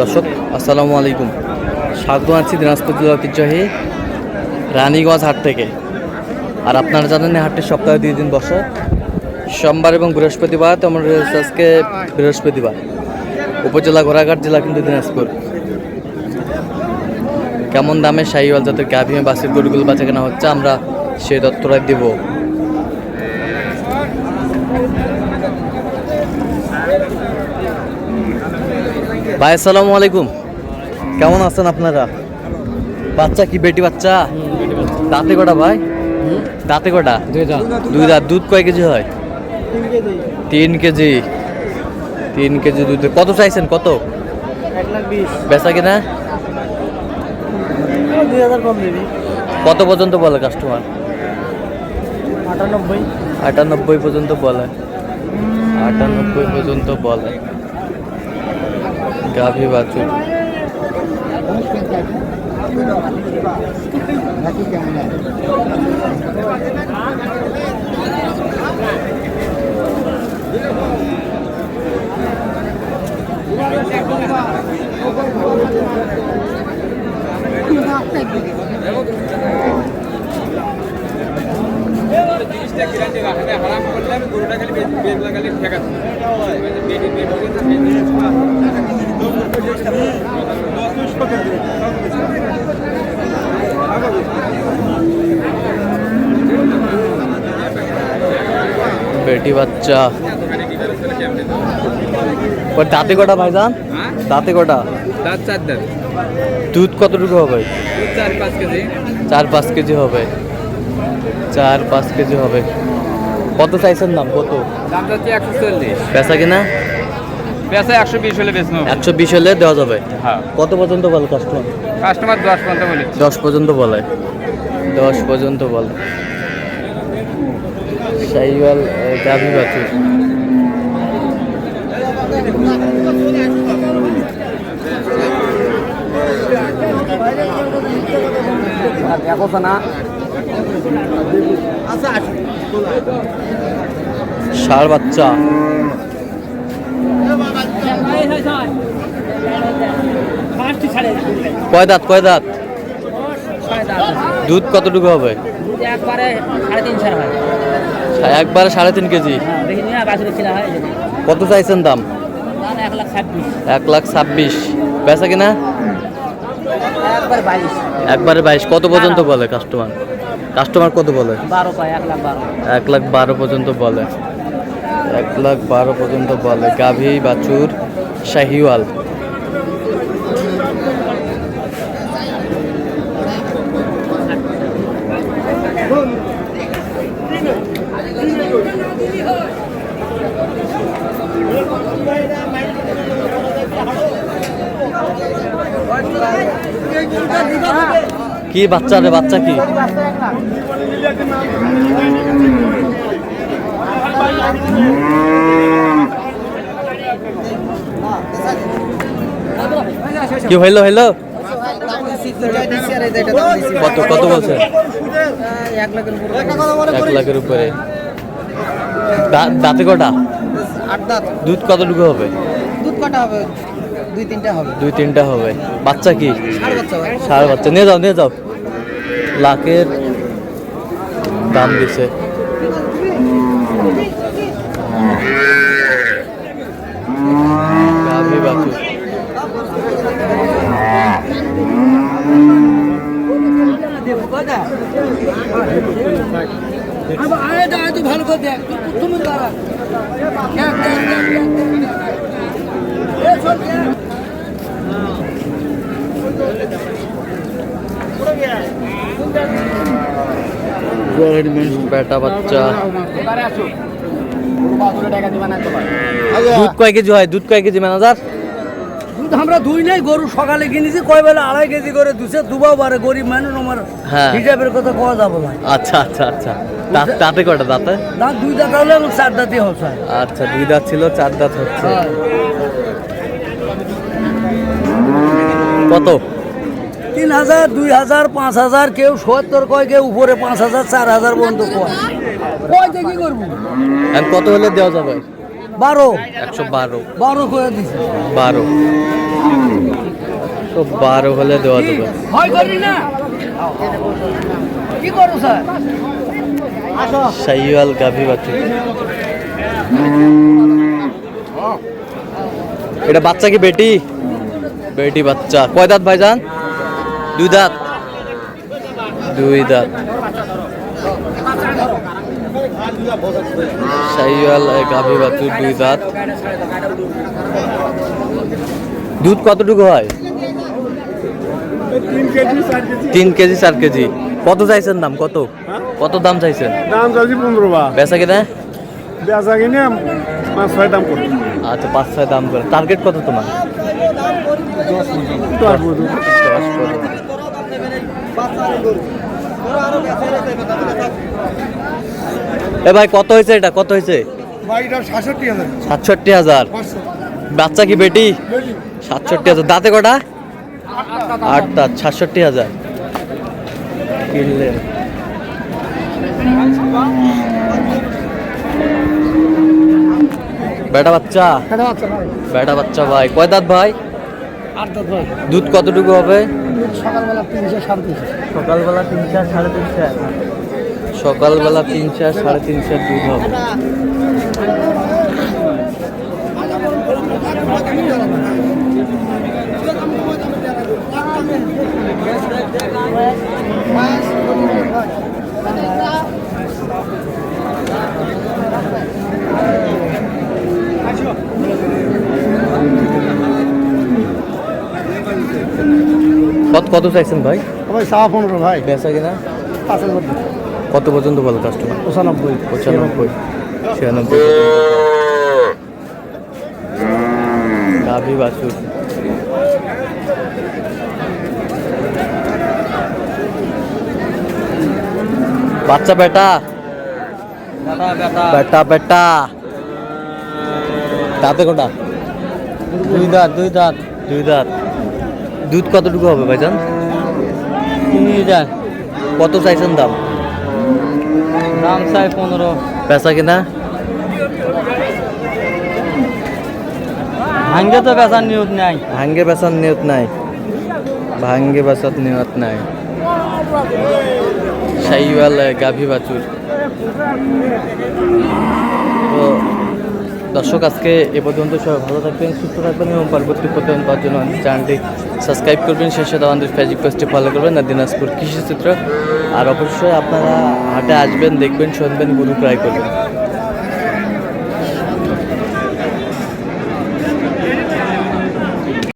দর্শক আসসালামু আলাইকুম, স্বাগত আছি দিনাজপুর জেলা ঐতিহ্যবাহী রানীগঞ্জ হাট থেকে। আর আপনারা জানেন এই হাটটি সপ্তাহে 2 দিন বসে, সোমবার এবং বৃহস্পতিবার। তেমন আজকে বৃহস্পতিবার। উপজেলা ঘোড়াঘাট, জেলা কিন্তু দিনাজপুর। কেমন দামে শাহিওয়াল জাতের গাভী বাছুর গরুগুলো বাঁচা কেনা হচ্ছে, আমরা সেই তথ্যটা দেব। ভাই আসসালামু আলাইকুম, কেমন আছেন আপনারা? বাচ্চা কি বেটি বাচ্চা? দাঁতে কটা ভাই? দাঁতে কটা? 2 দাঁত। দুধ কয় কেজি হয়? 3 কেজি। 3 কেজি দুধ। কত চাইছেন? কত? 1,20,000 বেচা কিনা 2,000 কম দিবি। কত পর্যন্ত বলে কাস্টমার? 98 98 পর্যন্ত বলে। 98 পর্যন্ত বলে। গাভী বাছুর বেটি বাচ্চা। দাঁতে কটা ভাইজান? দাঁতে কটা? দাঁত 4 দাঁত। দুধ কতটুকু হবে? 4-5 কেজি। 4-5 কেজি হবে। 4-5 কেজি হবে। কত চাইছেন দাম? কত দাম যাচ্ছে 140। বেচা কিনা? বেচা 120 হলে বেচনো। 120 হলে দেওয়া যাবে। হ্যাঁ। কত পর্যন্ত বলে কাস্টমার? কাস্টমার 10 পর্যন্ত বলে। 10 পর্যন্ত বলে। 10 পর্যন্ত বলে। শাহিওয়াল গাভী বাছুর। দেখো না। ষাঁড় বাচ্চা। কয় দাঁত? কয় দাঁত? দুধ কতটুকু হবে? একবারে 3.5 হয়। একবারে 3.5 কেজি। কত চাইছেন দাম? 1,26,000। বেচা কিনা? একবারে 22। কত পর্যন্ত বলে কাস্টমার? কাস্টমার কত বলে? 1,12,000 পর্যন্ত বলে। 1,12,000 পর্যন্ত বলে। গাভী বাছুর শাহিওয়াল। কি বাচ্চা রে? বাচ্চা কি? কি হইলো? হইলো কত? কত বলছে? 1 লাখের উপরে। দাঁতে কটা? 8 দাঁত। দুধ কতটুকু হবে? দুধ কটা হবে? 2-3টা হবে। 2-3টা হবে। বাচ্চা কি? ষাঁড় বাচ্চা ভাই। ষাঁড় বাচ্চা। নিয়ে যাও, নিয়ে যাও। লাখের দাম দিছে। গাভী বাছুর। ভালো করে দেখ তুমি দাঁড়া। বেটা বাচ্চা। দুধ কয় কেজি হয়? দুধ কয় কেজি ম্যানেজার? দুধ আমরা দুই নাই, গরু সকালে কিনেছি কয় বেলা 2.5 কেজি করে দুসে দুবাও পারে। গরিব মানুষ আমার হিসাবের কথা কোয়া যাবো না। আচ্ছা আচ্ছা আচ্ছা। দাঁতে কটা? দাঁতে দাঁত 2 দাঁত হলে এবং 4 দাঁতই হচ্ছে। আচ্ছা, 2 দাঁত ছিল, 4 দাঁত হচ্ছে। কত? 3,000, 2,000, 5,000, কেউ 70 কয়, কেউ উপরে 5,000, 4,000 পর্যন্ত কয়। কয় যে কি করবো? কত হলে দেওয়া যাবে? 12 112 12 করে দিছে 12 তো 12 হলে দেওয়া যাবে। হয় করি না কি করো স্যার আসো শাহিওয়াল গাভী বাছুর। এটা বাচ্চা কি বেটি? বেটি বাচ্চা। কয় দাঁত ভাইজান? 2 দাঁত। 2 দাঁত। শাহিওয়াল গাভী বাছুর 2 দাঁত। দুধ কতটুকু হয়? 3 কেজি 4 কেজি। কত চাইছেন দাম? কত কত দাম চাইছেন? দাম চাইছি 15 বা বেচা কিনা? বেচা কিনে 5-6 দাম করে। আচ্ছা 5-6 দাম করে। টার্গেট কত তোমার? 10 বছর। এ ভাই কত হয়েছে এটা? কত হয়েছে? ভাই এটা 66,000 67,000। বাচ্চা কি বেটি? 67,000। দাঁতে কটা? 8 দাঁত। 67,000 কিনলে। বেটা বাচ্চা? বেটা বাচ্চা ভাই। কয় দাঁত ভাই? 8 দাঁত ভাই দুধ কতটুকু হবে? সকালবেলা 300 সকালবেলা 300 3.5। সকালবেলা 300 3.5 দুধ হবে। কত চাইছেন ভাই? ভাই 15 ভাই বেচা কিনা 5,000 কত পর্যন্ত বলো কাস্টমার? 95 95 96 গাভী বাছুর। বাচ্চা বেটা বেটা বেটা। দাঁতে কোটা? 2 দাঁত 2 দাঁত 2 দাঁত। দুধ কতটুকু হবে ভাইজান? 3,000 কত চাইছেন দাম? দাম চাই 15 বেচা কিনা? ভাঙ্গে তো বেচার নিয়ত নাই ভাঙ্গে বেচার নিয়ত নাই। ভাঙ্গে বেচার নিয়ত নাই। শাহিওয়াল গাভী বাছুর। তো দর্শক আজকে এ পর্যন্ত সবাই ভালো থাকবেন, সুস্থ থাকবেন এবং পরবর্তী প্রতিবেদন পাওয়ার জন্য আমাদের চ্যানেলটি সাবস্ক্রাইব করবেন। শেষে আমাদের ফেসবুক পেজটি ফলো করবেন আর দিনাজপুর কৃষি চিত্র। আর অবশ্যই আপনারা হাটে আসবেন, দেখবেন, শুনবেন, গরু ক্রয় করবেন।